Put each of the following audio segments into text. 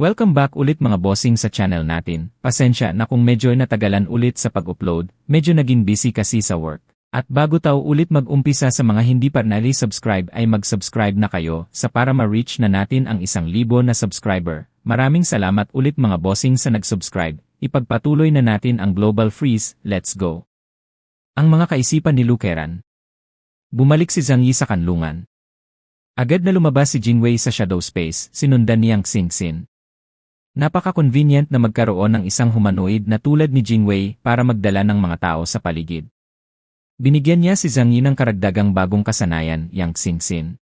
Welcome back ulit mga bossing sa channel natin. Pasensya na kung medyo natagalan ulit sa pag-upload, medyo naging busy kasi sa work. At bago tayo ulit mag-umpisa sa mga hindi pa nali-subscribe ay mag-subscribe na kayo sa para ma-reach na natin ang 1,000 na subscriber. Maraming salamat ulit mga bossing sa nag-subscribe. Ipagpatuloy na natin ang Global Freeze, let's go. Ang mga kaisipan ni Lukeran. Bumalik si Zhang Yi sa kanlungan. Agad na lumabas si Jingwei sa shadow space, sinundan niyang Xingxin. Napaka-convenient na magkaroon ng isang humanoid na tulad ni Jingwei para magdala ng mga tao sa paligid. Binigyan niya si Zhang Yi ng karagdagang bagong kasanayan, yang Xingxin.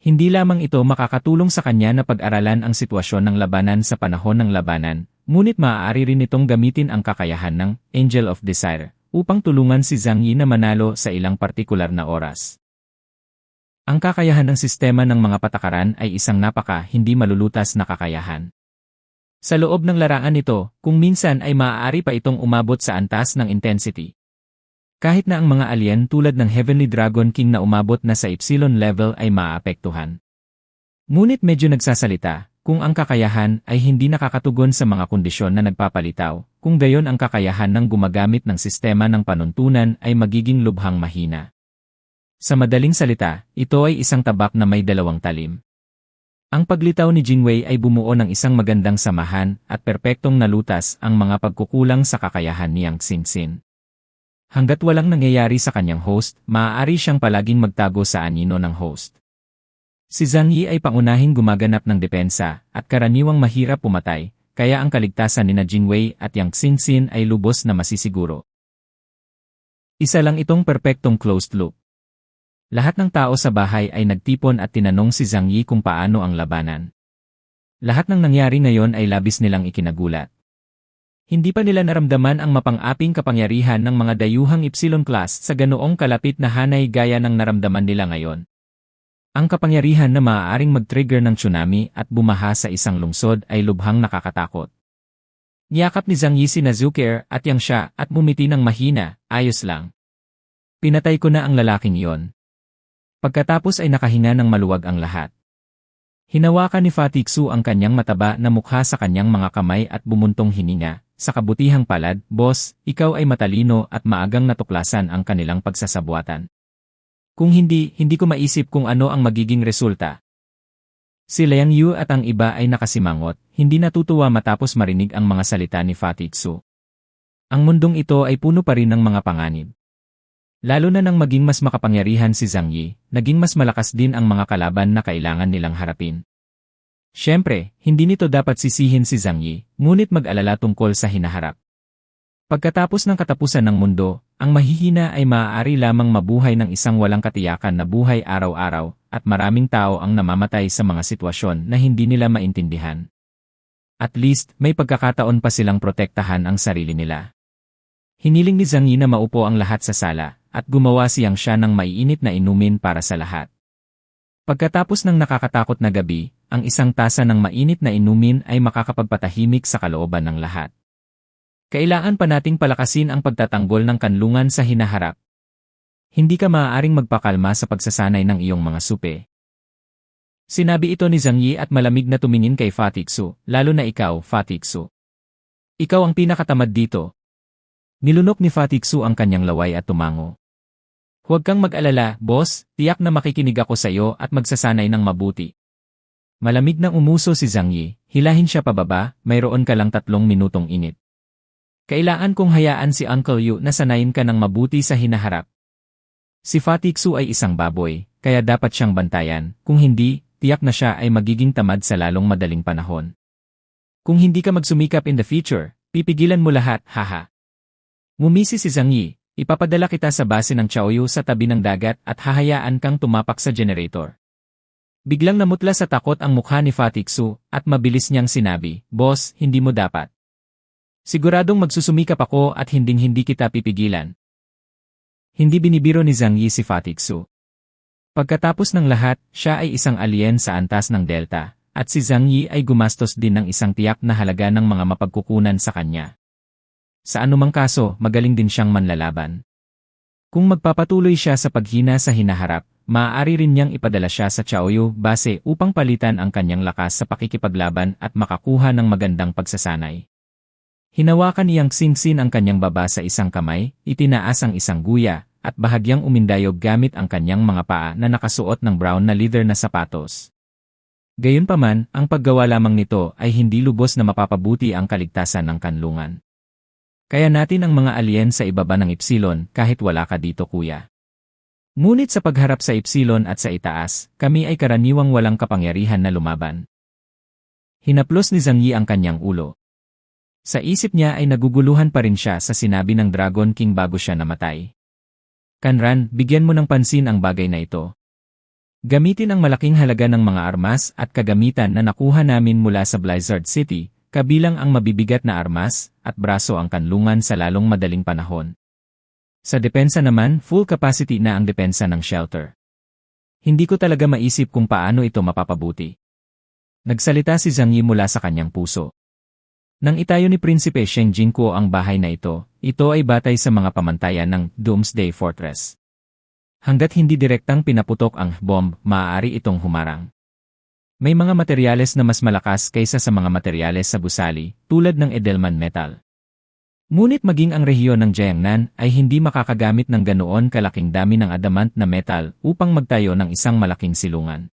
Hindi lamang ito makakatulong sa kanya na pag-aralan ang sitwasyon ng labanan sa panahon ng labanan, ngunit maaari rin itong gamitin ang kakayahan ng Angel of Desire upang tulungan si Zhang Yi na manalo sa ilang partikular na oras. Ang kakayahan ng sistema ng mga patakaran ay isang hindi malulutas na kakayahan. Sa loob ng larangan nito, kung minsan ay maaari pa itong umabot sa antas ng intensity. Kahit na ang mga alien tulad ng Heavenly Dragon King na umabot na sa Epsilon level ay maaapektuhan. Ngunit medyo nagsasalita, kung ang kakayahan ay hindi nakakatugon sa mga kondisyon na nagpapalitaw, kung gayon ang kakayahan ng gumagamit ng sistema ng panuntunan ay magiging lubhang mahina. Sa madaling salita, ito ay isang tabak na may dalawang talim. Ang paglitaw ni Jingwei ay bumuo ng isang magandang samahan at perpektong nalutas ang mga pagkukulang sa kakayahan niyang Xingxin. Hanggat walang nangyayari sa kanyang host, maaari siyang palaging magtago sa anino ng host. Si Zhang Yi ay pangunahing gumaganap ng depensa at karaniwang mahirap pumatay, kaya ang kaligtasan nina Jingwei at yang Xingxin ay lubos na masisiguro. Isa lang itong perpektong closed loop. Lahat ng tao sa bahay ay nagtipon at tinanong si Zhang Yi kung paano ang labanan. Lahat ng nangyari ngayon ay labis nilang ikinagulat. Hindi pa nila naramdaman ang mapang-aping kapangyarihan ng mga dayuhang Epsilon class sa ganoong kalapit na hanay gaya ng naramdaman nila ngayon. Ang kapangyarihan na maaaring mag-trigger ng tsunami at bumaha sa isang lungsod ay lubhang nakakatakot. Niyakap ni Zhang Yi si Zuker at yang siya at bumiti ng mahina, ayos lang. Pinatay ko na ang lalaking iyon. Pagkatapos ay nakahinga ng maluwag ang lahat. Hinawakan ni Fatixu ang kanyang mataba na mukha sa kanyang mga kamay at bumuntong hininga. Sa kabutihang palad, boss, ikaw ay matalino at maagang natuklasan ang kanilang pagsasabuatan. Kung hindi ko maisip kung ano ang magiging resulta. Si Liang Yu at ang iba ay nakasimangot, hindi natutuwa matapos marinig ang mga salita ni Fatixu. Ang mundong ito ay puno pa rin ng mga panganib. Lalo na nang maging mas makapangyarihan si Zhang Yi, naging mas malakas din ang mga kalaban na kailangan nilang harapin. Siyempre, hindi nito dapat sisihin si Zhang Yi, ngunit mag-alala tungkol sa hinaharap. Pagkatapos ng katapusan ng mundo, ang mahihina ay maaari lamang mabuhay ng isang walang katiyakan na buhay araw-araw, at maraming tao ang namamatay sa mga sitwasyon na hindi nila maintindihan. At least, may pagkakataon pa silang protektahan ang sarili nila. Hiniling ni Zhang Yi na maupo ang lahat sa sala, at gumawa siyang siya ng maiinit na inumin para sa lahat. Pagkatapos ng nakakatakot na gabi, ang isang tasa ng mainit na inumin ay makakapagpatahimik sa kalooban ng lahat. Kailangan pa nating palakasin ang pagtatanggol ng kanlungan sa hinaharap. Hindi ka maaaring magpakalma sa pagsasanay ng iyong mga supe. Sinabi ito ni Zhang Yi at malamig na tumingin kay Fatixu, lalo na ikaw, Fatixu. Ikaw ang pinakatamad dito. Nilunok ni Fatixu ang kanyang laway at tumango. Huwag kang mag-alala, boss, tiyak na makikinig ako sa iyo at magsasanay ng mabuti. Malamig nang umuso si Zhang Yi, hilahin siya pababa, mayroon ka lang 3 minutong init. Kailangan kong hayaan si Uncle Yu na sanayin ka ng mabuti sa hinaharap. Si Fatixu ay isang baboy, kaya dapat siyang bantayan, kung hindi, tiyak na siya ay magiging tamad sa lalong madaling panahon. Kung hindi ka magsumikap in the future, pipigilan mo lahat, haha. Ngumisi si Zhang Yi. Ipapadala kita sa base ng Chaoyu sa tabi ng dagat at hahayaan kang tumapak sa generator. Biglang namutla sa takot ang mukha ni Fatixu at mabilis niyang sinabi, Boss, hindi mo dapat. Siguradong magsusumikap ako at hinding-hindi kita pipigilan. Hindi binibiro ni Zhang Yi si Fatixu. Pagkatapos ng lahat, siya ay isang alien sa antas ng Delta, at si Zhang Yi ay gumastos din ng isang tiyak na halaga ng mga mapagkukunan sa kanya. Sa anumang kaso, magaling din siyang manlalaban. Kung magpapatuloy siya sa paghina sa hinaharap, maaari rin niyang ipadala siya sa Chaoyu base upang palitan ang kanyang lakas sa pakikipaglaban at makakuha ng magandang pagsasanay. Hinawakan niyang Xingxin ang kanyang baba sa isang kamay, itinaas ang isang guya, at bahagyang umindayog gamit ang kanyang mga paa na nakasuot ng brown na leather na sapatos. Gayunpaman, ang paggawa lamang nito ay hindi lubos na mapapabuti ang kaligtasan ng kanlungan. Kaya natin ang mga alien sa ibaba ng Epsilon kahit wala ka dito kuya. Ngunit sa pagharap sa Epsilon at sa itaas, kami ay karaniwang walang kapangyarihan na lumaban. Hinaplos ni Zhang Yi ang kanyang ulo. Sa isip niya ay naguguluhan pa rin siya sa sinabi ng Dragon King bago siya namatay. Kanran, bigyan mo ng pansin ang bagay na ito. Gamitin ang malaking halaga ng mga armas at kagamitan na nakuha namin mula sa Blizzard City, kabilang ang mabibigat na armas at braso ang kanlungan sa lalong madaling panahon. Sa depensa naman, full capacity na ang depensa ng shelter. Hindi ko talaga maisip kung paano ito mapapabuti. Nagsalita si Zhang Yi mula sa kanyang puso. Nang itayo ni Prinsipe Sheng Jingguo ang bahay na ito ay batay sa mga pamantayan ng Doomsday Fortress. Hanggat hindi direktang pinaputok ang bomb, maaari itong humarang. May mga materyales na mas malakas kaysa sa mga materyales sa gusali, tulad ng Edelman metal. Ngunit maging ang rehiyon ng Jiangnan ay hindi makakagamit ng ganoon kalaking dami ng adamant na metal upang magtayo ng isang malaking silungan.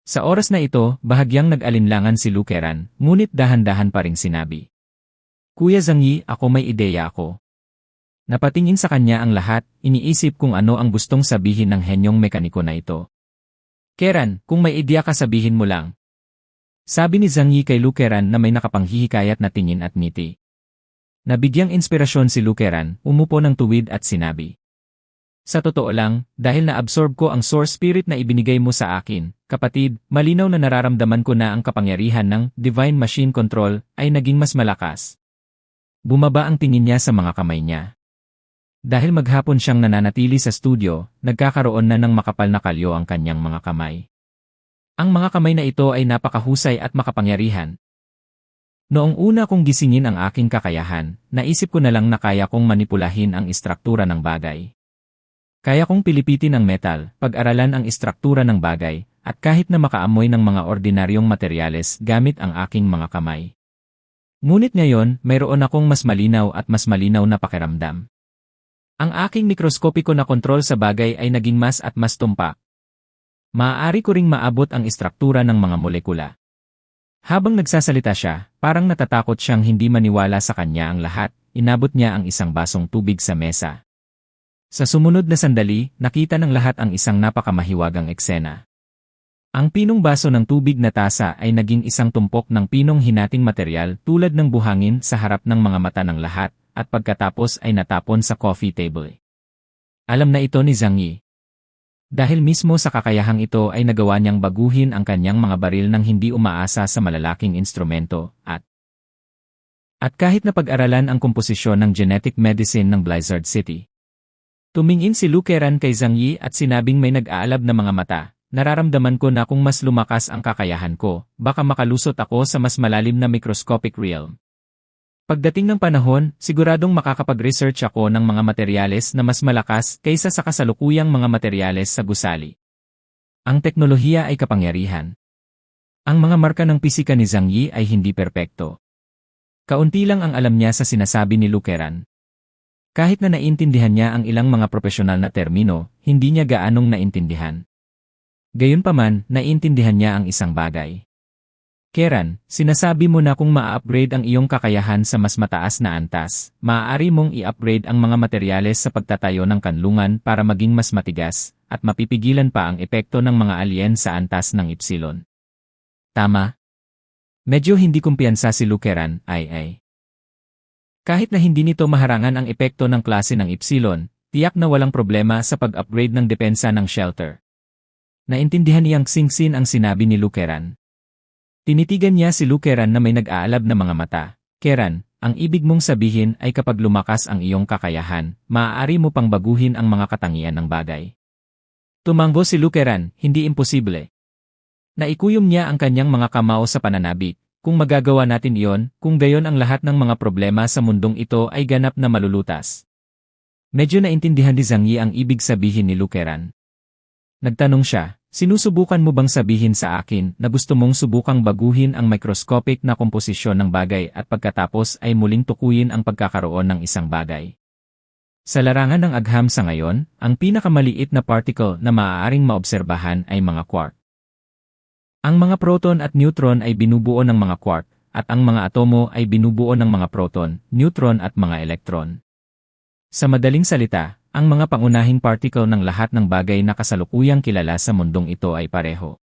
Sa oras na ito, bahagyang nag-alinlangan si Lukeran, ngunit dahan-dahan pa ring sinabi. Kuya Zhang Yi, ako may ideya ako. Napatingin sa kanya ang lahat, iniisip kung ano ang gustong sabihin ng henyong mekaniko na ito. Keran, kung may ideya ka sabihin mo lang. Sabi ni Zhang Yi kay Lukeran na may nakapanghihikayat na tingin at ngiti. Nabigyang inspirasyon si Lukeran, umupo ng tuwid at sinabi. Sa totoo lang, dahil na-absorb ko ang source spirit na ibinigay mo sa akin, kapatid, malinaw na nararamdaman ko na ang kapangyarihan ng Divine Machine Control ay naging mas malakas. Bumaba ang tingin niya sa mga kamay niya. Dahil maghapon siyang nananatili sa studio, nagkakaroon na ng makapal na kalyo ang kanyang mga kamay. Ang mga kamay na ito ay napakahusay at makapangyarihan. Noong una kong gisingin ang aking kakayahan, naisip ko na lang na kaya kong manipulahin ang istruktura ng bagay. Kaya kong pilipitin ang metal, pag-aralan ang istruktura ng bagay, at kahit na makaamoy ng mga ordinaryong materyales gamit ang aking mga kamay. Ngunit ngayon, mayroon akong mas malinaw na pakiramdam. Ang aking mikroskopiko na kontrol sa bagay ay naging mas at mas tumpak. Maaari ko ring maabot ang istruktura ng mga molekula. Habang nagsasalita siya, parang natatakot siyang hindi maniwala sa kanya ang lahat, inabot niya ang isang basong tubig sa mesa. Sa sumunod na sandali, nakita ng lahat ang isang napakamahiwagang eksena. Ang pinong baso ng tubig na tasa ay naging isang tumpok ng pinong hinating material tulad ng buhangin sa harap ng mga mata ng lahat, at pagkatapos ay natapon sa coffee table. Alam na ito ni Zhang Yi. Dahil mismo sa kakayahang ito ay nagawa niyang baguhin ang kanyang mga baril nang hindi umaasa sa malalaking instrumento at kahit na pag-aralan ang komposisyon ng genetic medicine ng Blizzard City. Tumingin si Lukeran kay Zhang Yi at sinabing may nag-aalab na mga mata, nararamdaman ko na kung mas lumakas ang kakayahan ko, baka makalusot ako sa mas malalim na microscopic realm. Pagdating ng panahon, siguradong makakapag-research ako ng mga materyales na mas malakas kaysa sa kasalukuyang mga materyales sa gusali. Ang teknolohiya ay kapangyarihan. Ang mga marka ng pisika ni Zhang Yi ay hindi perpekto. Kaunti lang ang alam niya sa sinasabi ni Lukeran. Kahit na naintindihan niya ang ilang mga propesyonal na termino, hindi niya gaanong naintindihan. Gayunpaman, naintindihan niya ang isang bagay. Keran, sinasabi mo na kung ma-upgrade ang iyong kakayahan sa mas mataas na antas, maaari mong i-upgrade ang mga materyales sa pagtatayo ng kanlungan para maging mas matigas, at mapipigilan pa ang epekto ng mga alien sa antas ng Epsilon. Tama? Medyo hindi kumpiyansa si Lukeran, ay. Kahit na hindi nito maharangan ang epekto ng klase ng Epsilon, tiyak na walang problema sa pag-upgrade ng depensa ng shelter. Naintindihan niyang Xingxin ang sinabi ni Lukeran. Tinitigan niya si Lukeran na may nag-aalab na mga mata. Keran, ang ibig mong sabihin ay kapag lumakas ang iyong kakayahan, maaari mo pang baguhin ang mga katangian ng bagay. Tumanggo si Lukeran, hindi imposible. Naikuyom niya ang kanyang mga kamao sa pananabik. Kung magagawa natin iyon, kung gayon ang lahat ng mga problema sa mundong ito ay ganap na malulutas. Medyo naintindihan ni Zhang Yi ang ibig sabihin ni Lukeran. Nagtanong siya, sinusubukan mo bang sabihin sa akin na gusto mong subukang baguhin ang microscopic na komposisyon ng bagay at pagkatapos ay muling tukuyin ang pagkakaroon ng isang bagay? Sa larangan ng agham sa ngayon, ang pinakamaliit na particle na maaaring maobserbahan ay mga quark. Ang mga proton at neutron ay binubuo ng mga quark, at ang mga atomo ay binubuo ng mga proton, neutron at mga elektron. Sa madaling salita, ang mga pangunahing particle ng lahat ng bagay na kasalukuyang kilala sa mundong ito ay pareho.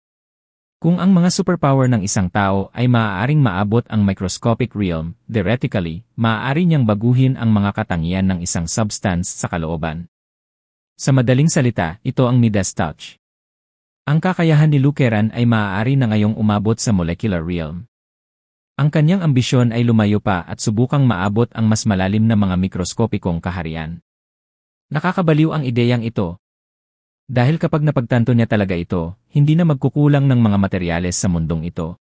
Kung ang mga superpower ng isang tao ay maaaring maabot ang microscopic realm, theoretically, maaari niyang baguhin ang mga katangian ng isang substance sa kalooban. Sa madaling salita, ito ang Midas touch. Ang kakayahan ni Luckeran ay maaari na ngayong umabot sa molecular realm. Ang kanyang ambisyon ay lumayo pa at subukang maabot ang mas malalim na mga mikroskopikong kaharian. Nakakabaliw ang ideyang ito. Dahil kapag napagtanto niya talaga ito, hindi na magkukulang ng mga materyales sa mundong ito.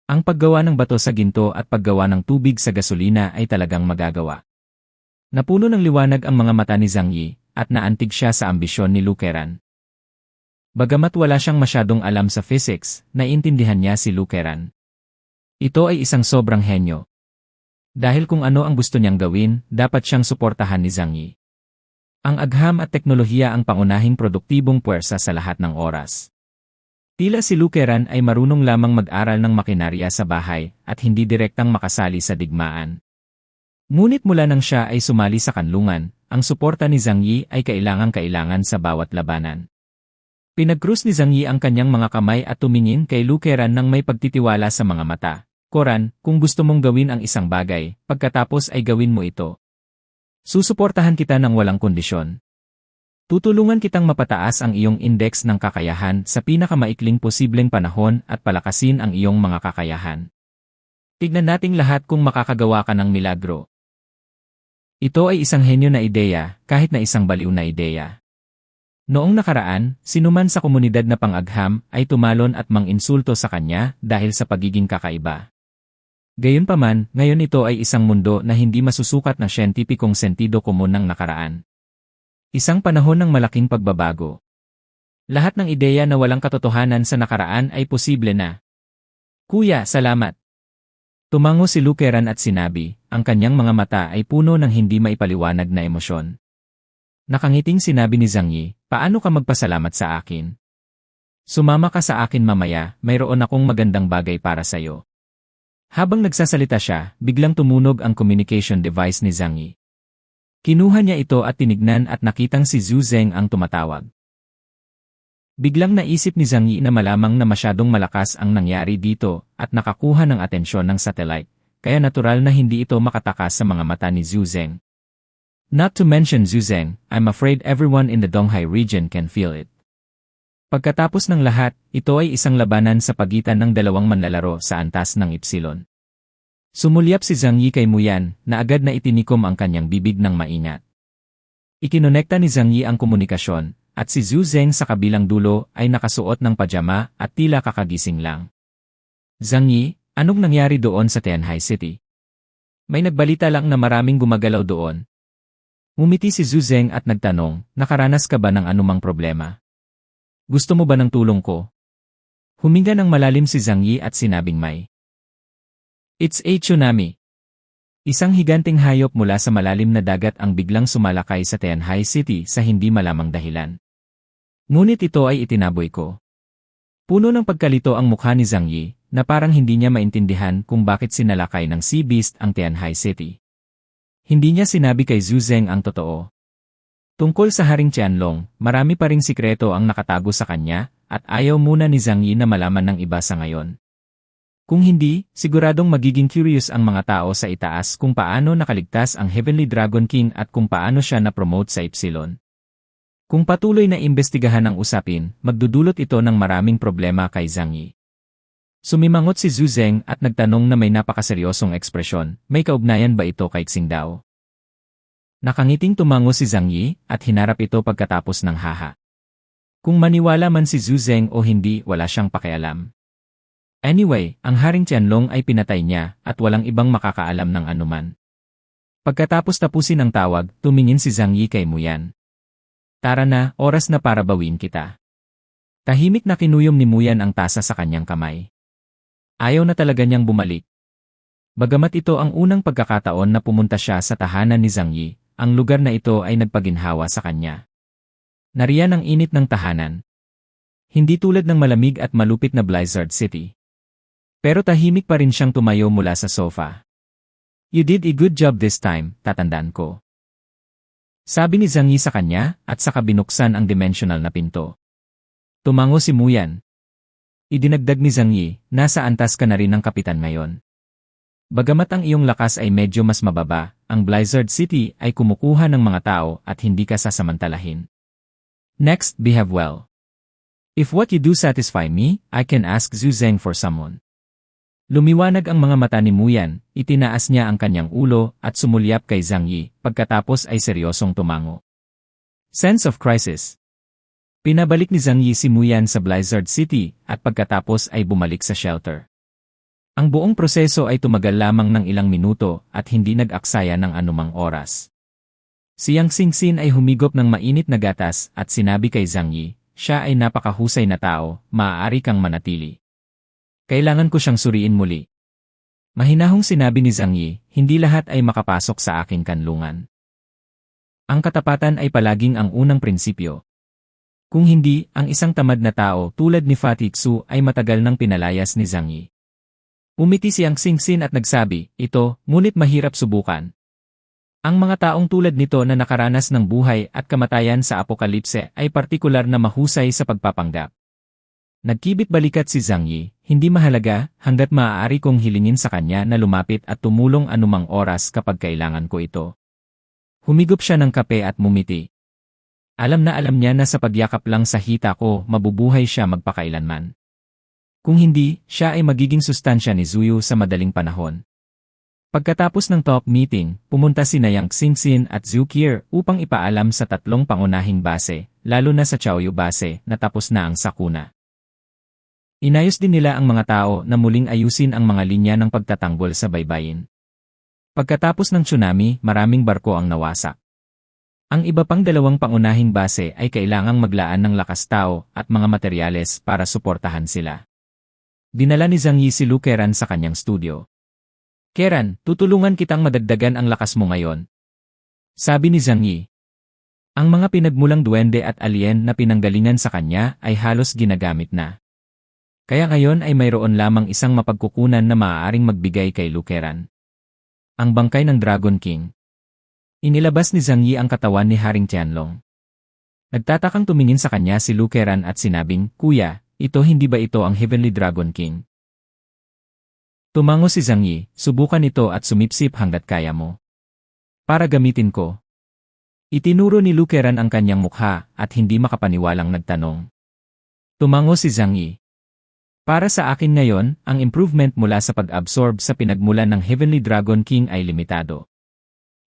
Ang paggawa ng bato sa ginto at paggawa ng tubig sa gasolina ay talagang magagawa. Napuno ng liwanag ang mga mata ni Zhang Yi, at naantig siya sa ambisyon ni Luckeran. Bagamat wala siyang masyadong alam sa physics, naiintindihan niya si Luckeran. Ito ay isang sobrang henyo. Dahil kung ano ang gusto niyang gawin, dapat siyang suportahan ni Zhang Yi. Ang agham at teknolohiya ang pangunahing produktibong puwersa sa lahat ng oras. Tila si Luckeran ay marunong lamang mag-aral ng makinarya sa bahay at hindi direktang makasali sa digmaan. Ngunit mula nang siya ay sumali sa kanlungan, ang suporta ni Zhang Yi ay kailangang-kailangan sa bawat labanan. Pinagkrus ni Zhang Yi ang kanyang mga kamay at tumingin kay Luckeran nang may pagtitiwala sa mga mata. Koran, kung gusto mong gawin ang isang bagay, pagkatapos ay gawin mo ito. Susuportahan kita ng walang kondisyon. Tutulungan kitang mapataas ang iyong index ng kakayahan sa pinakamaikling posibleng panahon at palakasin ang iyong mga kakayahan. Tignan nating lahat kung makakagawa ka ng milagro. Ito ay isang henyo na ideya, kahit na isang baliw na ideya. Noong nakaraan, sinuman sa komunidad na pang-agham ay tumalon at mang-insulto sa kanya dahil sa pagiging kakaiba. Gayunpaman, ngayon ito ay isang mundo na hindi masusukat na siyentipikong sentido komun ng nakaraan. Isang panahon ng malaking pagbabago. Lahat ng ideya na walang katotohanan sa nakaraan ay posible na. Kuya, salamat. Tumango si Luckeran at sinabi, ang kanyang mga mata ay puno ng hindi maipaliwanag na emosyon. Nakangiting sinabi ni Zhang Yi, paano ka magpasalamat sa akin? Sumama ka sa akin mamaya, mayroon akong magandang bagay para sayo. Habang nagsasalita siya, biglang tumunog ang communication device ni Zhang Yi. Kinuha niya ito at tinignan at nakitang si Zhu Zeng ang tumatawag. Biglang naisip ni Zhang Yi na malamang na masyadong malakas ang nangyari dito at nakakuha ng atensyon ng satellite, kaya natural na hindi ito makatakas sa mga mata ni Zhu Zeng. Not to mention Zhu Zeng, I'm afraid everyone in the Donghai region can feel it. Pagkatapos ng lahat, ito ay isang labanan sa pagitan ng dalawang manlalaro sa antas ng Epsilon. Sumulyap si Zhang Yi kay Muyan, na agad na itinikom ang kanyang bibig ng maingat. Ikinonekta ni Zhang Yi ang komunikasyon, at si Zhu Zeng sa kabilang dulo ay nakasuot ng pajama at tila kakagising lang. Zhang Yi, anong nangyari doon sa Tianhai City? May nagbalita lang na maraming gumagalaw doon. Ngumiti si Zhu Zeng at nagtanong, nakaranas ka ba ng anumang problema? Gusto mo ba ng tulong ko? Huminga ng malalim si Zhang Yi at sinabing may. It's a tsunami. Isang higanting hayop mula sa malalim na dagat ang biglang sumalakay sa Tianhai City sa hindi malamang dahilan. Ngunit ito ay itinaboy ko. Puno ng pagkalito ang mukha ni Zhang Yi, na parang hindi niya maintindihan kung bakit sinalakay ng Sea Beast ang Tianhai City. Hindi niya sinabi kay Zhu Zeng ang totoo. Tungkol sa Haring Qianlong, marami pa ring sikreto ang nakatago sa kanya, at ayaw muna ni Zhang Yi na malaman ng iba sa ngayon. Kung hindi, siguradong magiging curious ang mga tao sa itaas kung paano nakaligtas ang Heavenly Dragon King at kung paano siya na-promote sa Epsilon. Kung patuloy na imbestigahan ang usapin, magdudulot ito ng maraming problema kay Zhang Yi. Sumimangot si Zhu Zeng at nagtanong na may napakaseryosong ekspresyon, may kaugnayan ba ito kay Xingdao? Nakangiting tumango si Zhang Yi at hinarap ito pagkatapos ng haha. Kung maniwala man si Zhu Zeng o hindi, wala siyang pakialam. Anyway, ang Haring Qianlong ay pinatay niya at walang ibang makakaalam ng anuman. Pagkatapos tapusin ang tawag, tumingin si Zhang Yi kay Muyan. Tara na, oras na para bawin kita. Tahimik na kinuyom ni Muyan ang tasa sa kanyang kamay. Ayaw na talaga niyang bumalik. Bagamat ito ang unang pagkakataon na pumunta siya sa tahanan ni Zhang Yi, ang lugar na ito ay nagpaginhawa sa kanya. Nariyan ang init ng tahanan. Hindi tulad ng malamig at malupit na Blizzard City. Pero tahimik pa rin siyang tumayo mula sa sofa. "You did a good job this time, tatandaan ko." Sabi ni Zhang Yi sa kanya at saka binuksan ang dimensional na pinto. Tumango si Muyan. Idinagdag ni Zhang Yi, "Nasa antas ka na rin ng kapitan ngayon. Bagamat ang iyong lakas ay medyo mas mababa, ang Blizzard City ay kumukuha ng mga tao at hindi ka sasamantalahin. Next, behave well. If what you do satisfy me, I can ask Zhu Zeng for someone." Lumiwanag ang mga mata ni Muyan, itinaas niya ang kanyang ulo at sumulyap kay Zhang Yi, pagkatapos ay seryosong tumango. Sense of crisis. Pinabalik ni Zhang Yi si Muyan sa Blizzard City at pagkatapos ay bumalik sa shelter. Ang buong proseso ay tumagal lamang ng ilang minuto at hindi nag-aksaya ng anumang oras. Si Yang Xingxin ay humigop ng mainit na gatas at sinabi kay Zhang Yi, "Siya ay napakahusay na tao, maaari kang manatili. Kailangan ko siyang suriin muli." Mahinahong sinabi ni Zhang Yi, "Hindi lahat ay makapasok sa aking kanlungan. Ang katapatan ay palaging ang unang prinsipyo. Kung hindi, ang isang tamad na tao tulad ni Fatih Xu ay matagal nang pinalayas ni Zhang Yi." Umiti si Yang Xingxin at nagsabi, "Ito, ngunit mahirap subukan. Ang mga taong tulad nito na nakaranas ng buhay at kamatayan sa apokalipse ay partikular na mahusay sa pagpapanggap." Nagkibit balikat si Zhang Yi, "Hindi mahalaga hanggat maaari kong hilingin sa kanya na lumapit at tumulong anumang oras kapag kailangan ko ito." Humigop siya ng kape at mumiti. Alam niya na sa pagyakap lang sa hita ko mabubuhay siya magpakailanman. Kung hindi, siya ay magiging sustansya ni Zuyu sa madaling panahon. Pagkatapos ng talk meeting, pumunta sina Yang Xingxin at Zhu Qier upang ipaalam sa tatlong pangunahing base, lalo na sa Chaoyu base, na tapos na ang sakuna. Inayos din nila ang mga tao na muling ayusin ang mga linya ng pagtatanggol sa baybayin. Pagkatapos ng tsunami, maraming barko ang nawasak. Ang iba pang dalawang pangunahing base ay kailangang maglaan ng lakas tao at mga materyales para suportahan sila. Dinala ni Zhang Yi si Lu Keran sa kanyang studio. "Keran, tutulungan kitang madagdagan ang lakas mo ngayon," sabi ni Zhang Yi. Ang mga pinagmulang duwende at alien na pinanggalingan sa kanya ay halos ginagamit na. Kaya ngayon ay mayroon lamang isang mapagkukunan na maaaring magbigay kay Lu Keran. Ang bangkay ng Dragon King. Inilabas ni Zhang Yi ang katawan ni Haring Tianlong. Nagtatakang tumingin sa kanya si Lu Keran at sinabing, "Kuya, hindi ba ito ang Heavenly Dragon King?" Tumango si Zhang Yi, "Subukan ito at sumipsip hanggat kaya mo. Para gamitin ko." Itinuro ni Lu Keran ang kanyang mukha at hindi makapaniwalang nagtanong. Tumango si Zhang Yi. "Para sa akin ngayon, ang improvement mula sa pag-absorb sa pinagmulan ng Heavenly Dragon King ay limitado.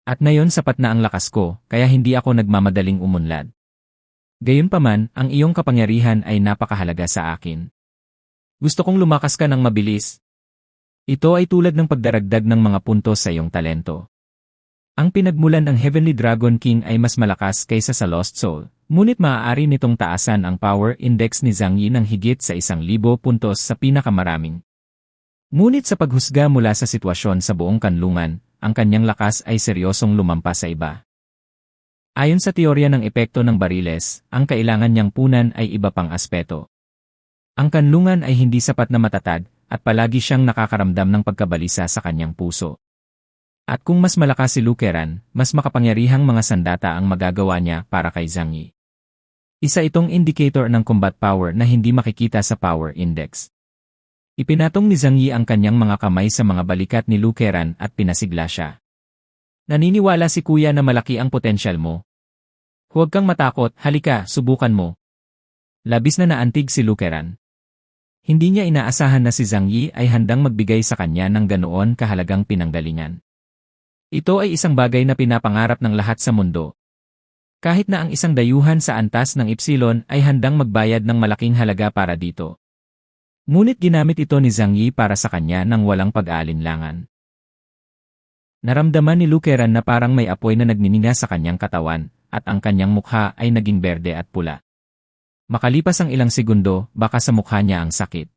At ngayon sapat na ang lakas ko, kaya hindi ako nagmamadaling umunlad. Gayunpaman, ang iyong kapangyarihan ay napakahalaga sa akin. Gusto kong lumakas ka ng mabilis. Ito ay tulad ng pagdaragdag ng mga puntos sa iyong talento. Ang pinagmulan ng Heavenly Dragon King ay mas malakas kaysa sa Lost Soul, ngunit maaari nitong taasan ang power index ni Zhang Yi ng higit sa 1,000 puntos sa pinakamaraming. Ngunit sa paghusga mula sa sitwasyon sa buong kanlungan, ang kanyang lakas ay seryosong lumampas sa iba. Ayon sa teorya ng epekto ng bariles, ang kailangan niyang punan ay iba pang aspeto. Ang kanlungan ay hindi sapat na matatag, at palagi siyang nakakaramdam ng pagkabalisa sa kanyang puso. At kung mas malakas si Lu Keran, mas makapangyarihang mga sandata ang magagawa niya para kay Zhang Yi. Isa itong indicator ng combat power na hindi makikita sa power index. Ipinatong ni Zhang Yi ang kanyang mga kamay sa mga balikat ni Lu Keran at pinasigla siya. "Naniniwala si kuya na malaki ang potensyal mo. Huwag kang matakot, halika, subukan mo." Labis na naantig si Lu Keran. Hindi niya inaasahan na si Zhang Yi ay handang magbigay sa kanya ng ganoon kahalagang pinanggalingan. Ito ay isang bagay na pinapangarap ng lahat sa mundo. Kahit na ang isang dayuhan sa antas ng Epsilon ay handang magbayad ng malaking halaga para dito. Ngunit ginamit ito ni Zhang Yi para sa kanya ng walang pag-aalinlangan. Naramdaman ni Lu Keran na parang may apoy na nagnininga sa kanyang katawan, at ang kanyang mukha ay naging berde at pula. Makalipas ang ilang segundo, baka sa mukha niya ang sakit.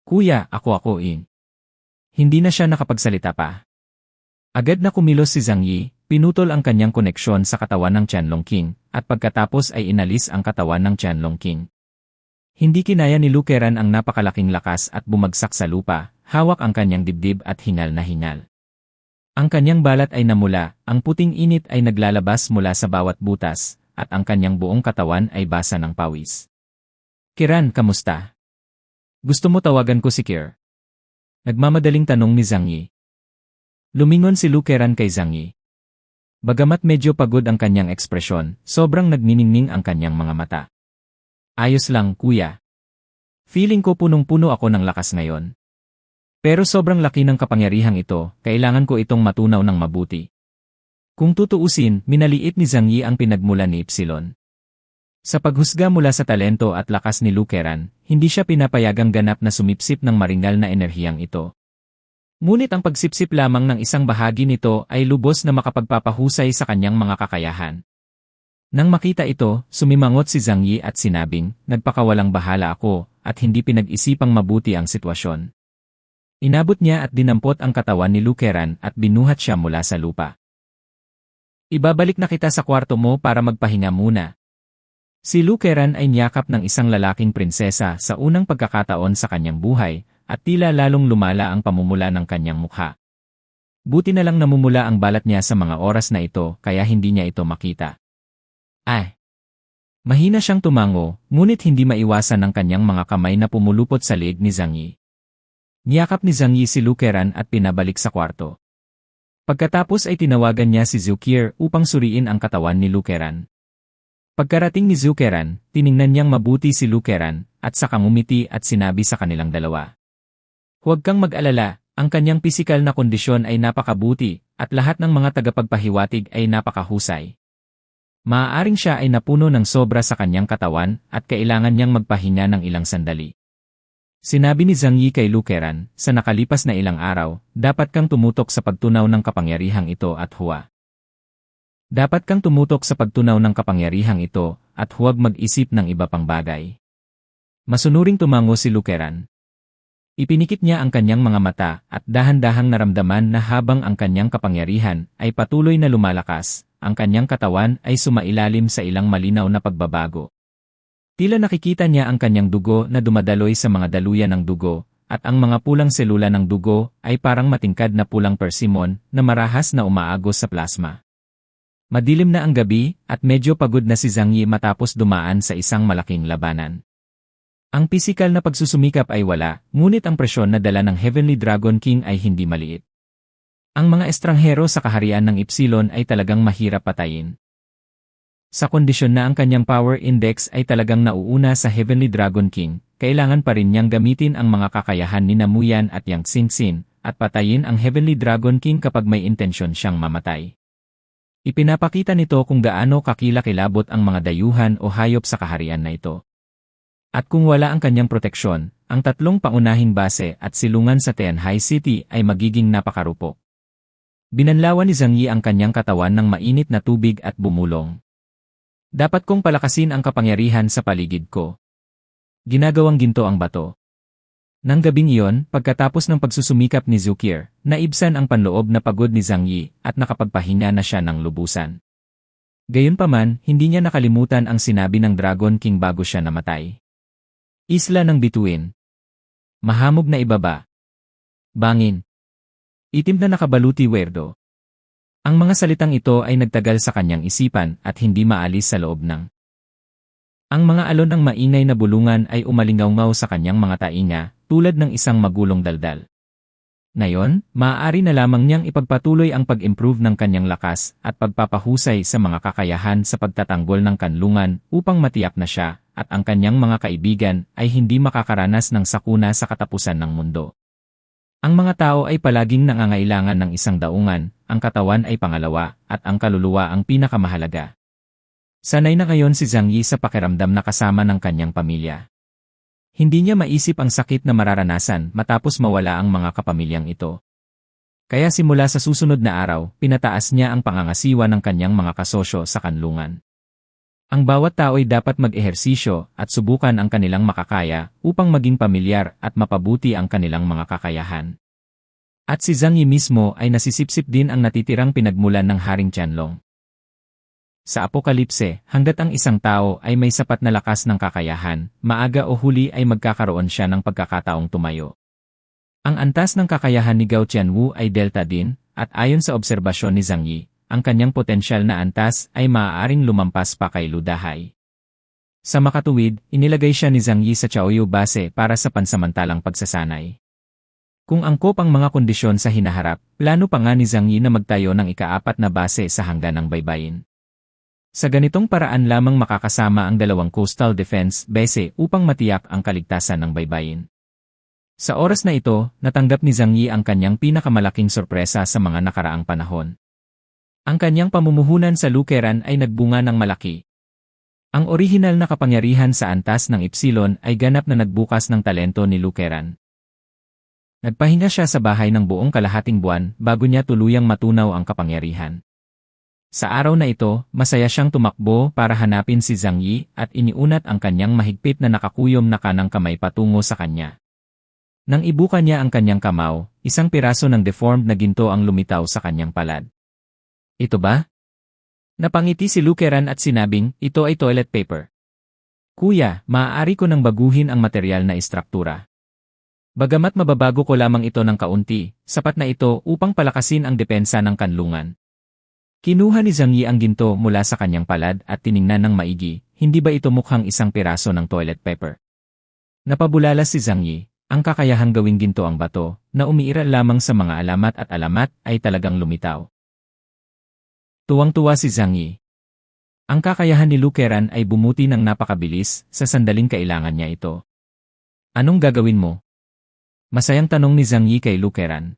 Kuya, ako. Hindi na siya nakapagsalita pa. Agad na kumilos si Zhang Yi, pinutol ang kanyang koneksyon sa katawan ng Qianlong King, at pagkatapos ay inalis ang katawan ng Qianlong King. Hindi kinaya ni Lu Keran ang napakalaking lakas at bumagsak sa lupa, hawak ang kanyang dibdib at hingal na hingal. Ang kanyang balat ay namula, ang puting init ay naglalabas mula sa bawat butas, at ang kanyang buong katawan ay basa ng pawis. Kiran, kamusta? Gusto mo tawagan ko si Kir? Nagmamadaling tanong ni Zhang Yi. Lumingon si Lu Keran kay Zhang Yi. Bagamat medyo pagod ang kanyang ekspresyon, sobrang nagniningning ang kanyang mga mata. Ayos lang, kuya. Feeling ko punong-puno ako ng lakas ngayon. Pero sobrang laki ng kapangyarihang ito, kailangan ko itong matunaw ng mabuti. Kung tutuusin, minaliit ni Zhang Yi ang pinagmulan ni Epsilon. Sa paghusga mula sa talento at lakas ni Lu Keran, hindi siya pinapayagang ganap na sumipsip ng maringal na enerhiyang ito. Ngunit ang pagsipsip lamang ng isang bahagi nito ay lubos na makapagpapahusay sa kanyang mga kakayahan. Nang makita ito, sumimangot si Zhang Yi at sinabing, nagpakawalang bahala ako, at hindi pinag-isipang mabuti ang sitwasyon. Inabot niya at dinampot ang katawan ni Lu Keran at binuhat siya mula sa lupa. Ibabalik na kita sa kwarto mo para magpahinga muna. Si Lu Keran ay niyakap ng isang lalaking prinsesa sa unang pagkakataon sa kanyang buhay, at tila lalong lumala ang pamumula ng kanyang mukha. Buti na lang namumula ang balat niya sa mga oras na ito kaya hindi niya ito makita. Mahina siyang tumango, ngunit hindi maiwasan ng kanyang mga kamay na pumulupot sa leeg ni Zhang Yi. Niyakap ni Zhang Yi si Lu Keran at pinabalik sa kwarto. Pagkatapos ay tinawagan niya si Zhu Qier upang suriin ang katawan ni Lu Keran. Pagkarating ni Zhu Keran, tiningnan niyang mabuti si Lu Keran, at saka ngumiti at sinabi sa kanilang dalawa. Huwag kang mag-alala, ang kanyang pisikal na kondisyon ay napakabuti, at lahat ng mga tagapagpahiwatig ay napakahusay. Maaaring siya ay napuno ng sobra sa kanyang katawan, at kailangan niyang magpahinga ng ilang sandali. Sinabi ni Zhang Yi kay Lu Keran, sa nakalipas na ilang araw, dapat kang tumutok sa pagtunaw ng kapangyarihang ito at huwag mag-isip ng iba pang bagay. Masunuring tumango si Lu Keran. Ipinikit niya ang kanyang mga mata at dahan-dahang naramdaman na habang ang kanyang kapangyarihan ay patuloy na lumalakas, ang kanyang katawan ay sumailalim sa ilang malinaw na pagbabago. Tila nakikita niya ang kanyang dugo na dumadaloy sa mga daluyan ng dugo, at ang mga pulang selula ng dugo ay parang matingkad na pulang persimmon na marahas na umaagos sa plasma. Madilim na ang gabi at medyo pagod na si Zhang Yi matapos dumaan sa isang malaking labanan. Ang pisikal na pagsusumikap ay wala, ngunit ang presyon na dala ng Heavenly Dragon King ay hindi maliit. Ang mga estranghero sa kaharian ng Epsilon ay talagang mahirap patayin. Sa kondisyon na ang kanyang power index ay talagang nauuna sa Heavenly Dragon King, kailangan pa rin niyang gamitin ang mga kakayahan ni Namuyan at Yang Xingxin, at patayin ang Heavenly Dragon King kapag may intensyon siyang mamatay. Ipinapakita nito kung gaano kakilakilabot ang mga dayuhan o hayop sa kaharian na ito. At kung wala ang kanyang proteksyon, ang tatlong pangunahing base at silungan sa Tianhai City ay magiging napakarupok. Binanlawan ni Zhang Yi ang kanyang katawan ng mainit na tubig at bumulong. Dapat kong palakasin ang kapangyarihan sa paligid ko. Ginagawang ginto ang bato. Nang gabing iyon, pagkatapos ng pagsusumikap ni Zhu Qier, naibsan ang panloob na pagod ni Zhang Yi at nakapagpahinga na siya ng lubusan. Gayunpaman, hindi niya nakalimutan ang sinabi ng Dragon King bago siya namatay. Isla ng bituin. Mahamog na ibaba. Bangin. Itim na nakabaluti werdo. Ang mga salitang ito ay nagtagal sa kanyang isipan at hindi maalis sa loob ng. Ang mga alon ng maingay na bulungan ay umalingaw-ngaw sa kanyang mga tainga, tulad ng isang magulong daldal. Ngayon, maaari na lamang niyang ipagpatuloy ang pag-improve ng kanyang lakas at pagpapahusay sa mga kakayahan sa pagtatanggol ng kanlungan upang matiyak na siya at ang kanyang mga kaibigan ay hindi makakaranas ng sakuna sa katapusan ng mundo. Ang mga tao ay palaging nangangailangan ng isang daungan, ang katawan ay pangalawa, at ang kaluluwa ang pinakamahalaga. Sanay na ngayon si Zhang Yi sa pakiramdam na kasama ng kanyang pamilya. Hindi niya maisip ang sakit na mararanasan matapos mawala ang mga kapamilyang ito. Kaya simula sa susunod na araw, pinataas niya ang pangangasiwa ng kanyang mga kasosyo sa kanlungan. Ang bawat tao ay dapat mag-ehersisyo at subukan ang kanilang makakaya upang maging pamilyar at mapabuti ang kanilang mga kakayahan. At si Zhang Yi mismo ay nasisipsip din ang natitirang pinagmulan ng Haring Qianlong. Sa Apokalipse, hanggat ang isang tao ay may sapat na lakas ng kakayahan, maaga o huli ay magkakaroon siya ng pagkakataong tumayo. Ang antas ng kakayahan ni Gao Qianwu ay delta din, at ayon sa obserbasyon ni Zhang Yi, ang kanyang potensyal na antas ay maaaring lumampas pa kay Lu Dahai. Sa makatuwid, inilagay siya ni Zhang Yi sa Chaoyu base para sa pansamantalang pagsasanay. Kung angkop ang mga kondisyon sa hinaharap, plano pa nga ni Zhang Yi na magtayo ng ika-4 na base sa hangganang baybayin. Sa ganitong paraan lamang makakasama ang dalawang coastal defense base upang matiyak ang kaligtasan ng baybayin. Sa oras na ito, natanggap ni Zhang Yi ang kanyang pinakamalaking sorpresa sa mga nakaraang panahon. Ang kanyang pamumuhunan sa Lukeran ay nagbunga ng malaki. Ang orihinal na kapangyarihan sa antas ng Epsilon ay ganap na nagbukas ng talento ni Lukeran. Nagpahinga siya sa bahay ng buong kalahating buwan bago niya tuluyang matunaw ang kapangyarihan. Sa araw na ito, masaya siyang tumakbo para hanapin si Zhang Yi at iniunat ang kanyang mahigpit na nakakuyom na kanang kamay patungo sa kanya. Nang ibuka niya ang kanyang kamao, isang piraso ng deformed na ginto ang lumitaw sa kanyang palad. Ito ba? Napangiti si Lukeran at sinabing, ito ay toilet paper. Kuya, maaari ko nang baguhin ang material na istruktura. Bagamat mababago ko lamang ito ng kaunti, sapat na ito upang palakasin ang depensa ng kanlungan. Kinuha ni Zhang Yi ang ginto mula sa kanyang palad at tiningnan ng maigi, hindi ba ito mukhang isang piraso ng toilet paper? Napabulala si Zhang Yi, ang kakayahang gawing ginto ang bato, na umiiral lamang sa mga alamat at alamat ay talagang lumitaw. Tuwang-tuwa si Zhang Yi. Ang kakayahan ni Lukeran ay bumuti ng napakabilis, sa sandaling kailangan niya ito. Anong gagawin mo? Masayang tanong ni Zhang Yi kay Lukeran.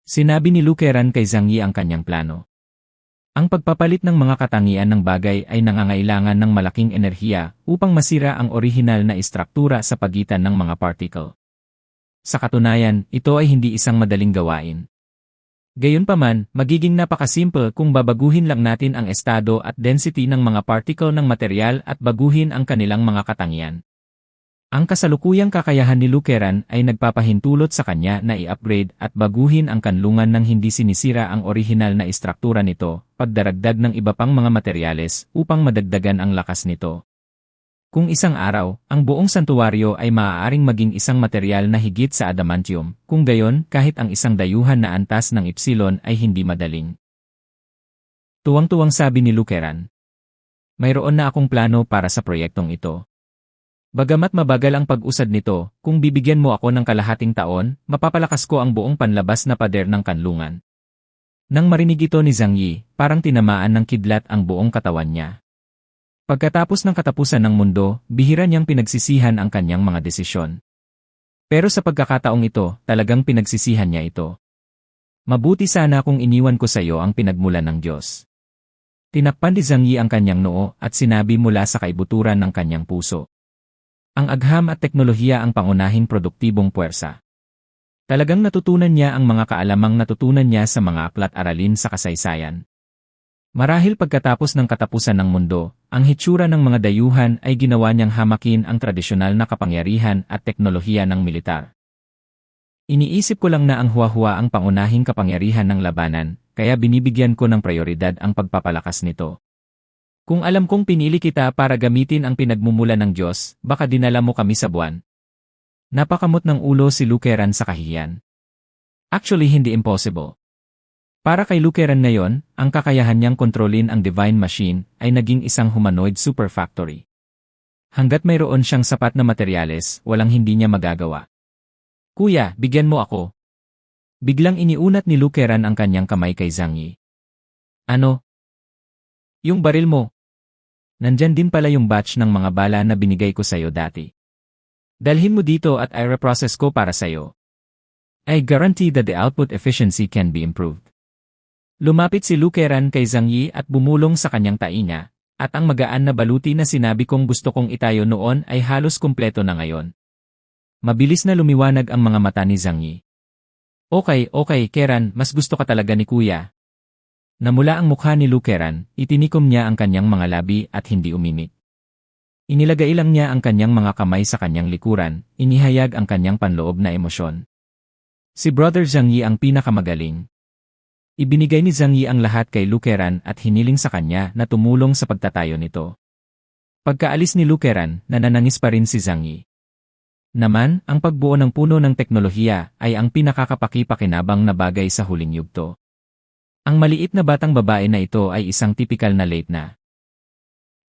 Sinabi ni Lukeran kay Zhang Yi ang kanyang plano. Ang pagpapalit ng mga katangian ng bagay ay nangangailangan ng malaking enerhiya upang masira ang orihinal na istruktura sa pagitan ng mga particle. Sa katunayan, ito ay hindi isang madaling gawain. Gayunpaman, magiging napakasimple kung babaguhin lang natin ang estado at density ng mga particle ng material at baguhin ang kanilang mga katangian. Ang kasalukuyang kakayahan ni Lukeran ay nagpapahintulot sa kanya na i-upgrade at baguhin ang kanlungan nang hindi sinisira ang orihinal na istruktura nito, pagdaragdag ng iba pang mga materyales upang madagdagan ang lakas nito. Kung isang araw, ang buong santuwaryo ay maaaring maging isang material na higit sa adamantium, kung gayon kahit ang isang dayuhan na antas ng Epsilon ay hindi madaling. Tuwang-tuwang sabi ni Lukeran. Mayroon na akong plano para sa proyektong ito. Bagamat mabagal ang pag-usad nito, kung bibigyan mo ako ng kalahating taon, mapapalakas ko ang buong panlabas na pader ng kanlungan. Nang marinig ito ni Zhang Yi, parang tinamaan ng kidlat ang buong katawan niya. Pagkatapos ng katapusan ng mundo, bihira niyang pinagsisihan ang kanyang mga desisyon. Pero sa pagkakataong ito, talagang pinagsisihan niya ito. Mabuti sana kung iniwan ko sa iyo ang pinagmulan ng Diyos. Tinakpan ni Zhang Yi ang kanyang noo at sinabi mula sa kaibuturan ng kanyang puso. Ang agham at teknolohiya ang pangunahing produktibong puwersa. Talagang natutunan niya ang mga kaalamang natutunan niya sa mga aklat aralin sa kasaysayan. Marahil pagkatapos ng katapusan ng mundo, ang hitsura ng mga dayuhan ay ginawa niyang hamakin ang tradisyonal na kapangyarihan at teknolohiya ng militar. Iniisip ko lang na ang huwa-huwa ang pangunahing kapangyarihan ng labanan, kaya binibigyan ko ng prioridad ang pagpapalakas nito. Kung alam kong pinili kita para gamitin ang pinagmumula ng Diyos, baka dinala mo kami sa buwan. Napakamot ng ulo si Lukeran sa kahihiyan. Actually hindi impossible. Para kay Lukeran ngayon, ang kakayahan niyang kontrolin ang Divine Machine ay naging isang humanoid superfactory. Hanggat mayroon siyang sapat na materyales, walang hindi niya magagawa. Kuya, bigyan mo ako. Biglang iniunat ni Lukeran ang kanyang kamay kay Zhang Yi. Ano? Yung baril mo. Nandyan din pala yung batch ng mga bala na binigay ko sa'yo dati. Dalhin mo dito at i-reprocess ko para sa'yo. I guarantee that the output efficiency can be improved. Lumapit si Lukeran kay Zhang Yi at bumulong sa kanyang tainga, at ang magaan na baluti na sinabi kong gusto kong itayo noon ay halos kumpleto na ngayon. Mabilis na lumiwanag ang mga mata ni Zhang Yi. Okay, Keran, mas gusto ka talaga ni Kuya. Namula ang mukha ni Lukeran, itinikom niya ang kanyang mga labi at hindi umimik. Inilagay lang niya ang kanyang mga kamay sa kanyang likuran, inihayag ang kanyang panloob na emosyon. Si Brother Zhang Yi ang pinakamagaling. Ibinigay ni Zhang Yi ang lahat kay Lukeran at hiniling sa kanya na tumulong sa pagtatayo nito. Pagkaalis ni Lukeran, nananangis pa rin si Zhang Yi. Naman, ang pagbuo ng puno ng teknolohiya ay ang pinakakapaki-pakinabang na bagay sa huling yugto. Ang maliit na batang babae na ito ay isang tipikal na late na.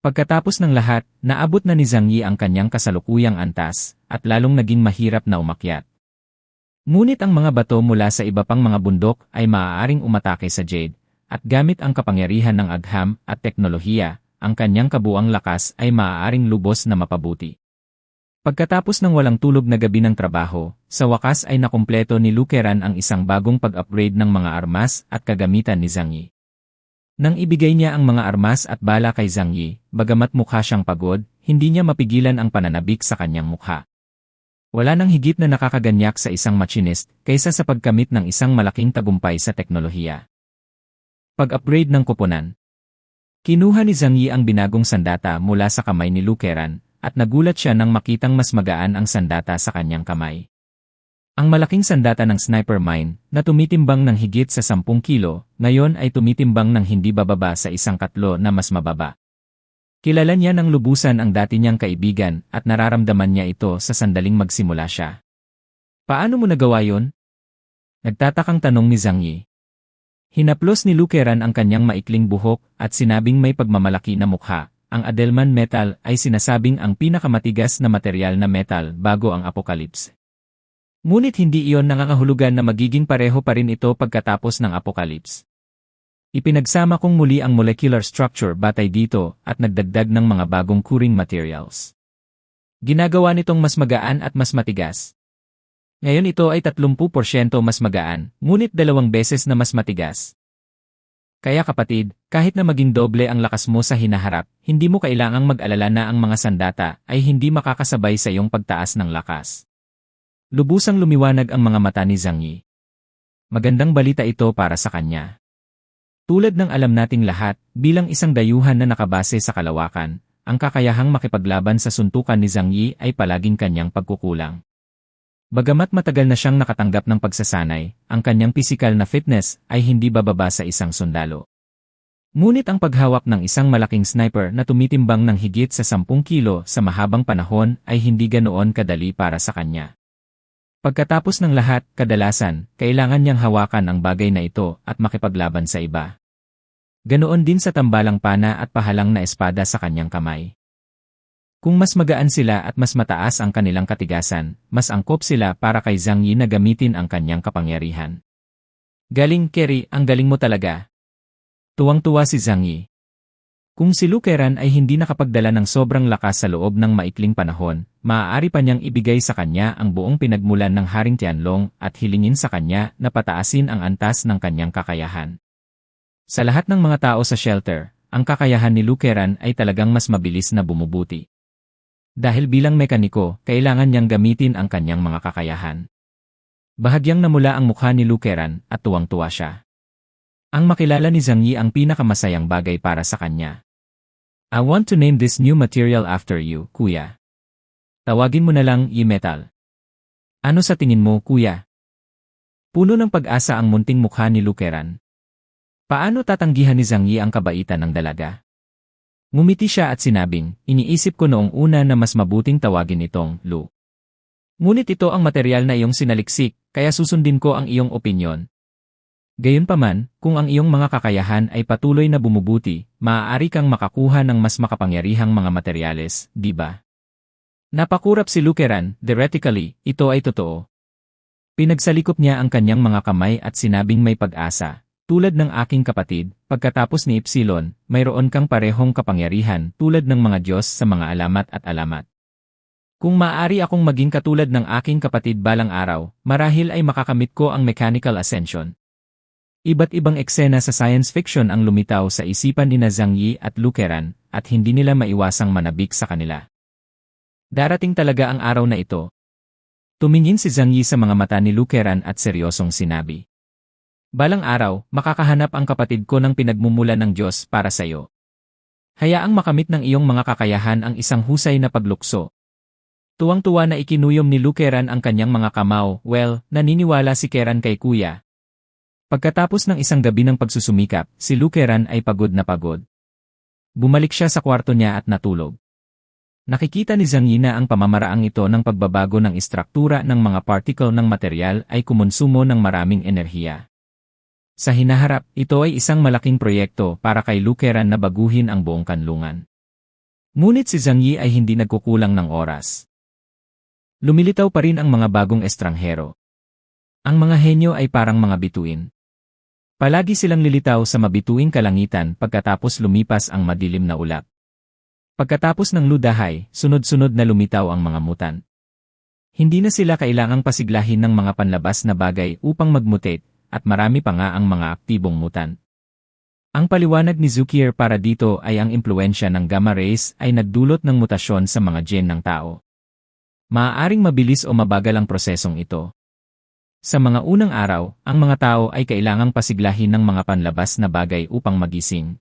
Pagkatapos ng lahat, naabot na ni Zhang Yi ang kanyang kasalukuyang antas, at lalong naging mahirap na umakyat. Ngunit ang mga bato mula sa iba pang mga bundok ay maaaring umatake sa Jade, at gamit ang kapangyarihan ng agham at teknolohiya, ang kanyang kabuang lakas ay maaaring lubos na mapabuti. Pagkatapos ng walang tulog na gabi ng trabaho, sa wakas ay nakumpleto ni Lukeran ang isang bagong pag-upgrade ng mga armas at kagamitan ni Zhang Yi. Nang ibigay niya ang mga armas at bala kay Zhang Yi, bagamat mukha siyang pagod, hindi niya mapigilan ang pananabik sa kanyang mukha. Wala nang higit na nakakaganyak sa isang machinist kaysa sa pagkamit ng isang malaking tagumpay sa teknolohiya. Pag-upgrade ng koponan. Kinuha ni Zhang Yi ang binagong sandata mula sa kamay ni Lukeran, at nagulat siya nang makitang mas magaan ang sandata sa kanyang kamay. Ang malaking sandata ng sniper mine, na tumitimbang ng higit sa 10 kilo, ngayon ay tumitimbang ng hindi bababa sa 1 katlo na mas mababa. Kilala niya ng lubusan ang dati niyang kaibigan at nararamdaman niya ito sa sandaling magsimula siya. Paano mo nagawa yon? Nagtatakang tanong ni Zhang Yi. Hinaplos ni Lukeran ang kanyang maikling buhok at sinabing may pagmamalaki na mukha. Ang Adelman metal ay sinasabing ang pinakamatigas na materyal na metal bago ang apocalypse. Ngunit hindi iyon nangangahulugan na magiging pareho pa rin ito pagkatapos ng apocalypse. Ipinagsama kong muli ang molecular structure batay dito at nagdagdag ng mga bagong curing materials. Ginagawa nitong mas magaan at mas matigas. Ngayon ito ay 30% mas magaan, ngunit 2 beses na mas matigas. Kaya kapatid, kahit na maging doble ang lakas mo sa hinaharap, hindi mo kailangang mag-alala na ang mga sandata ay hindi makakasabay sa iyong pagtaas ng lakas. Lubusang lumiwanag ang mga mata ni Zhang Yi. Magandang balita ito para sa kanya. Tulad ng alam nating lahat, bilang isang dayuhan na nakabase sa kalawakan, ang kakayahang makipaglaban sa suntukan ni Zhang Yi ay palaging kanyang pagkukulang. Bagamat matagal na siyang nakatanggap ng pagsasanay, ang kanyang pisikal na fitness ay hindi bababa sa isang sundalo. Ngunit ang paghawak ng isang malaking sniper na tumitimbang ng higit sa 10 kilo sa mahabang panahon ay hindi ganoon kadali para sa kanya. Pagkatapos ng lahat, kadalasan, kailangan niyang hawakan ang bagay na ito at makipaglaban sa iba. Ganoon din sa tambalang pana at pahalang na espada sa kanyang kamay. Kung mas magaan sila at mas mataas ang kanilang katigasan, mas angkop sila para kay Zhang Yi na gamitin ang kanyang kapangyarihan. Galing, Kerry, ang galing mo talaga. Tuwang-tuwa si Zhang Yi. Kung si Lukeran ay hindi nakapagdala ng sobrang lakas sa loob ng maikling panahon, maaari pa niyang ibigay sa kanya ang buong pinagmulan ng Haring Tianlong at hilingin sa kanya na pataasin ang antas ng kanyang kakayahan. Sa lahat ng mga tao sa shelter, ang kakayahan ni Lukeran ay talagang mas mabilis na bumubuti. Dahil bilang mekaniko, kailangan niyang gamitin ang kanyang mga kakayahan. Bahagyang namula ang mukha ni Lukeran at tuwang-tuwa siya. Ang makilala ni Zhang Yi ang pinakamasayang bagay para sa kanya. I want to name this new material after you, kuya. Tawagin mo na lang E-metal. Ano sa tingin mo, kuya? Puno ng pag-asa ang munting mukha ni Lukeran. Paano tatanggihan ni Zhang Yi ang kabaitan ng dalaga? Ngumiti siya at sinabing, iniisip ko noong una na mas mabuting tawagin itong Lu. Ngunit ito ang material na iyong sinaliksik, kaya susundin ko ang iyong opinyon. Gayunpaman, kung ang iyong mga kakayahan ay patuloy na bumubuti, maaari kang makakuha ng mas makapangyarihang mga materyales, di ba? Napakurap si Lukeran, theoretically, ito ay totoo. Pinagsalikop niya ang kanyang mga kamay at sinabing may pag-asa. Tulad ng aking kapatid, pagkatapos ni Epsilon, mayroon kang parehong kapangyarihan tulad ng mga Diyos sa mga alamat at alamat. Kung maaari akong maging katulad ng aking kapatid balang araw, marahil ay makakamit ko ang mechanical ascension. Iba't ibang eksena sa science fiction ang lumitaw sa isipan ni Zhang Yi at Lukeran, at hindi nila maiwasang manabik sa kanila. Darating talaga ang araw na ito. Tumingin si Zhang Yi sa mga mata ni Lukeran at seryosong sinabi. Balang araw, makakahanap ang kapatid ko ng pinagmumula ng Diyos para sa iyo. Hayaang makamit ng iyong mga kakayahan ang isang husay na paglukso. Tuwang-tuwa na ikinuyom ni Lukeran ang kanyang mga kamao, naniniwala si Keran kay kuya. Pagkatapos ng isang gabi ng pagsusumikap, si Lukeran ay pagod na pagod. Bumalik siya sa kwarto niya at natulog. Nakikita ni Zhang Yi na ang pamamaraang ito ng pagbabago ng istruktura ng mga particle ng material ay kumonsumo ng maraming enerhiya. Sa hinaharap, ito ay isang malaking proyekto para kay Lukeran na baguhin ang buong kanlungan. Ngunit si Zhang Yi ay hindi nagkukulang ng oras. Lumilitaw pa rin ang mga bagong estranghero. Ang mga henyo ay parang mga bituin. Palagi silang lilitaw sa mabituing kalangitan pagkatapos lumipas ang madilim na ulap. Pagkatapos ng ludahay, sunod-sunod na lumitaw ang mga mutan. Hindi na sila kailangang pasiglahin ng mga panlabas na bagay upang magmutate, at marami pa nga ang mga aktibong mutan. Ang paliwanag ni Zukier para dito ay ang impluensya ng gamma rays ay nagdulot ng mutasyon sa mga gene ng tao. Maaaring mabilis o mabagal ang prosesong ito. Sa mga unang araw, ang mga tao ay kailangang pasiglahin ng mga panlabas na bagay upang magising.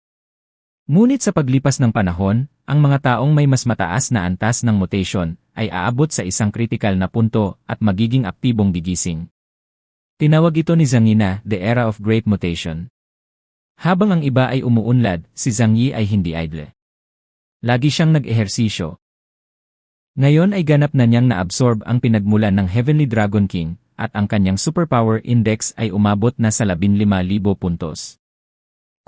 Ngunit sa paglipas ng panahon, ang mga taong may mas mataas na antas ng mutation ay aabot sa isang kritikal na punto at magiging aktibong gigising. Tinawag ito ni Zhang Yi na The Era of Great Mutation. Habang ang iba ay umuunlad, si Zhang Yi ay hindi idle. Lagi siyang nag-ehersisyo. Ngayon ay ganap na niyang naabsorb ang pinagmulan ng Heavenly Dragon King, at ang kanyang superpower index ay umabot na sa 15,000 puntos.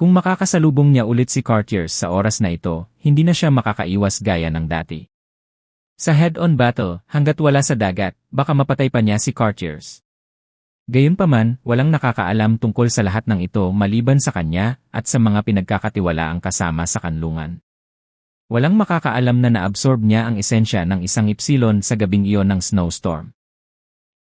Kung makakasalubong niya ulit si Cartier sa oras na ito, hindi na siya makakaiwas gaya ng dati. Sa head-on battle, hanggat wala sa dagat, baka mapatay pa niya si Cartiers. Gayunpaman, walang nakakaalam tungkol sa lahat ng ito maliban sa kanya at sa mga pinagkakatiwalaang kasama sa kanlungan. Walang makakaalam na naabsorb niya ang esensya ng isang ipsilon sa gabing iyon ng snowstorm.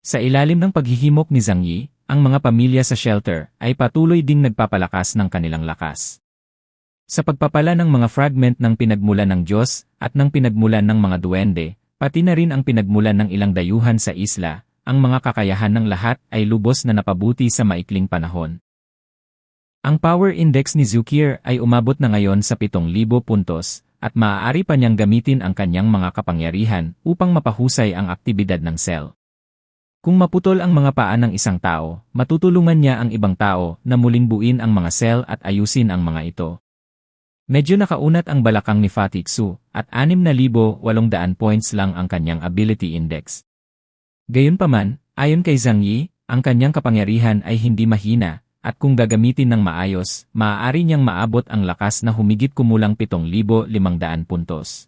Sa ilalim ng paghihimok ni Zhang Yi, ang mga pamilya sa shelter ay patuloy ding nagpapalakas ng kanilang lakas. Sa pagpapala ng mga fragment ng pinagmulan ng Diyos at ng pinagmulan ng mga duwende, pati na rin ang pinagmulan ng ilang dayuhan sa isla, ang mga kakayahan ng lahat ay lubos na napabuti sa maikling panahon. Ang power index ni Zukier ay umabot na ngayon sa 7,000 puntos, at maaari pa niyang gamitin ang kanyang mga kapangyarihan upang mapahusay ang aktibidad ng cell. Kung maputol ang mga paa ng isang tao, matutulungan niya ang ibang tao na muling buuin ang mga cell at ayusin ang mga ito. Medyo nakaunat ang balakang ni Fatih Tzu, at 6,800 points lang ang kanyang ability index. Gayunpaman, ayon kay Zhang Yi, ang kanyang kapangyarihan ay hindi mahina, at kung gagamitin ng maayos, maaari niyang maabot ang lakas na humigit kumulang 7,500 puntos.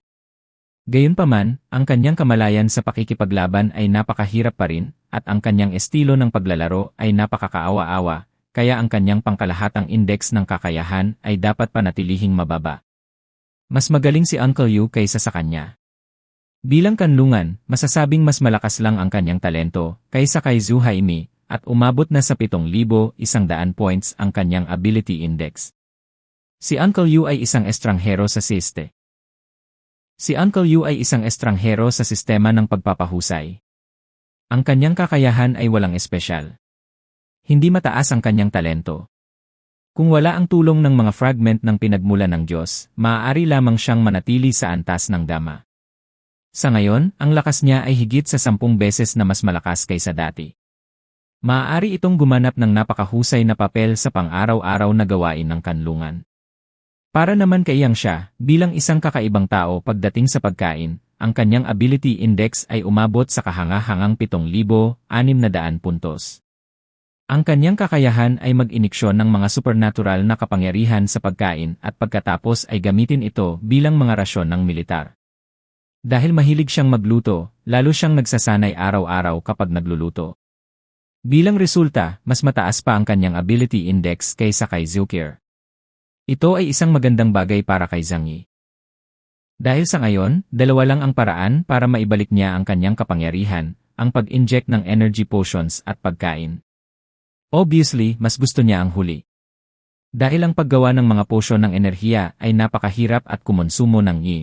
Gayunpaman, ang kanyang kamalayan sa pakikipaglaban ay napakahirap pa rin, at ang kanyang estilo ng paglalaro ay napakakaawa-awa, kaya ang kanyang pangkalahatang index ng kakayahan ay dapat panatilihing mababa. Mas magaling si Uncle Yu kaysa sa kanya. Bilang kanlungan, masasabing mas malakas lang ang kanyang talento kaysa kay Zhu Haimi, at umabot na sa 7,100 points ang kanyang ability index. Si Uncle Yu ay isang estranghero sa siste. Si Uncle Yu ay isang estranghero sa sistema ng pagpapahusay. Ang kanyang kakayahan ay walang espesyal. Hindi mataas ang kanyang talento. Kung wala ang tulong ng mga fragment ng pinagmulan ng Diyos, maaari lamang siyang manatili sa antas ng dama. Sa ngayon, ang lakas niya ay higit sa 10 beses na mas malakas kaysa dati. Maaari itong gumanap ng napakahusay na papel sa pang-araw-araw na gawain ng kanlungan. Para naman kay Yang Xia, bilang isang kakaibang tao pagdating sa pagkain, ang kanyang ability index ay umabot sa kahanga-hangang 7,600 puntos. Ang kanyang kakayahan ay mag-iniksyon ng mga supernatural na kapangyarihan sa pagkain at pagkatapos ay gamitin ito bilang mga rasyon ng militar. Dahil mahilig siyang magluto, lalo siyang nagsasanay araw-araw kapag nagluluto. Bilang resulta, mas mataas pa ang kanyang ability index kaysa kay Zukier. Ito ay isang magandang bagay para kay Zhang Yi. Dahil sa ngayon, dalawa lang ang paraan para maibalik niya ang kanyang kapangyarihan, ang pag-inject ng energy potions at pagkain. Obviously, mas gusto niya ang huli. Dahil ang paggawa ng mga potion ng enerhiya ay napakahirap at kumonsumo ng Yi.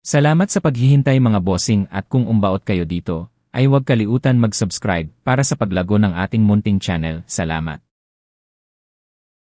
Salamat sa paghihintay mga bossing, at kung umbaot kayo dito, ay huwag kaliutan mag-subscribe para sa paglago ng ating munting channel. Salamat.